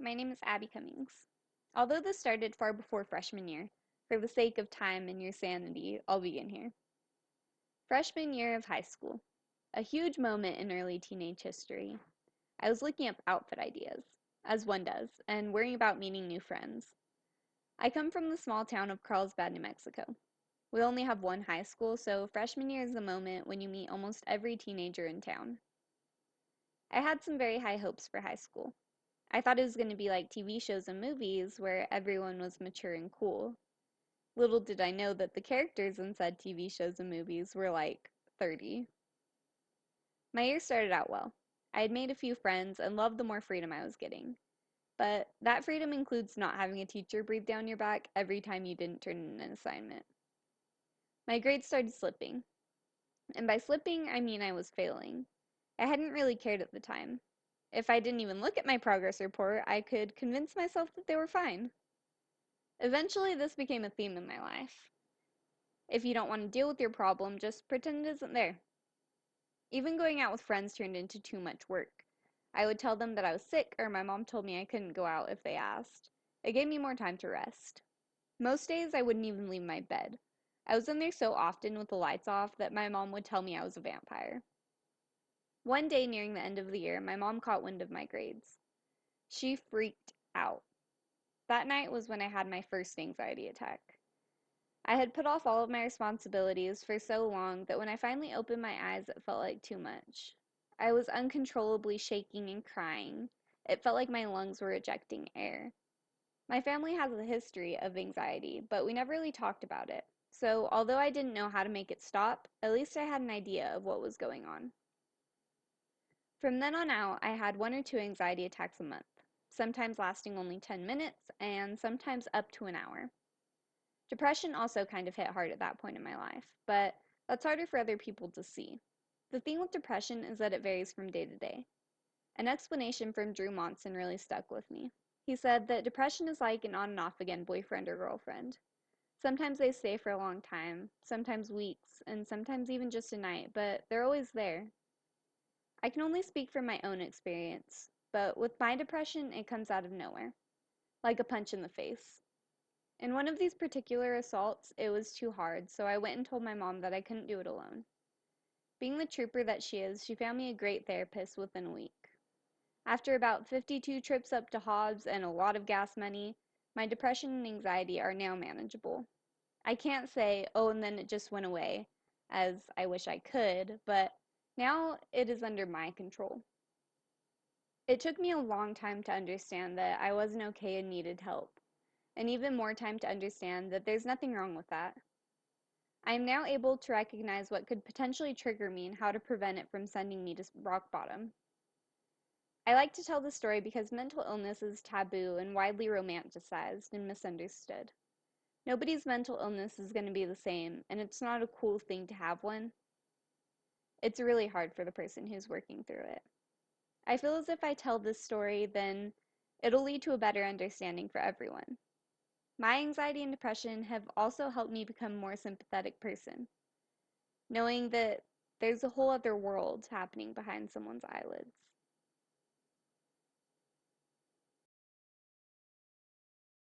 My name is Abby Cummings. Although this started far before freshman year, for the sake of time and your sanity, I'll begin here. Freshman year of high school. A huge moment in early teenage history. I was looking up outfit ideas, as one does, and worrying about meeting new friends. I come from the small town of Carlsbad, New Mexico. We only have one high school, so freshman year is the moment when you meet almost every teenager in town. I had some very high hopes for high school. I thought it was going to be like TV shows and movies where everyone was mature and cool. Little did I know that the characters in said TV shows and movies were like 30. My year started out well. I had made a few friends and loved the more freedom I was getting. But that freedom includes not having a teacher breathe down your back every time you didn't turn in an assignment. My grades started slipping. And by slipping, I mean I was failing. I hadn't really cared at the time. If I didn't even look at my progress report, I could convince myself that they were fine. Eventually, this became a theme in my life. If you don't want to deal with your problem, just pretend it isn't there. Even going out with friends turned into too much work. I would tell them that I was sick, or my mom told me I couldn't go out if they asked. It gave me more time to rest. Most days, I wouldn't even leave my bed. I was in there so often with the lights off that my mom would tell me I was a vampire. One day nearing the end of the year, my mom caught wind of my grades. She freaked out. That night was when I had my first anxiety attack. I had put off all of my responsibilities for so long that when I finally opened my eyes, it felt like too much. I was uncontrollably shaking and crying. It felt like my lungs were ejecting air. My family has a history of anxiety, but we never really talked about it. So, although I didn't know how to make it stop, at least I had an idea of what was going on. From then on out, I had one or two anxiety attacks a month, sometimes lasting only 10 minutes and sometimes up to an hour. Depression also kind of hit hard at that point in my life, but that's harder for other people to see. The thing with depression is that it varies from day to day. An explanation from Drew Monson really stuck with me. He said that depression is like an on and off again boyfriend or girlfriend. Sometimes they stay for a long time, sometimes weeks, and sometimes even just a night, but they're always there. I can only speak from my own experience, but with my depression, it comes out of nowhere, like a punch in the face. In one of these particular assaults, it was too hard, so I went and told my mom that I couldn't do it alone. Being the trooper that she is, she found me a great therapist within a week. After about 52 trips up to Hobbs and a lot of gas money, my depression and anxiety are now manageable. I can't say, oh, and then it just went away, as I wish I could, but now it is under my control. It took me a long time to understand that I wasn't okay and needed help, and even more time to understand that there's nothing wrong with that. I am now able to recognize what could potentially trigger me and how to prevent it from sending me to rock bottom. I like to tell this story because mental illness is taboo and widely romanticized and misunderstood. Nobody's mental illness is going to be the same, and it's not a cool thing to have one. It's really hard for the person who's working through it. I feel as if I tell this story, then it'll lead to a better understanding for everyone. My anxiety and depression have also helped me become a more sympathetic person, knowing that there's a whole other world happening behind someone's eyelids.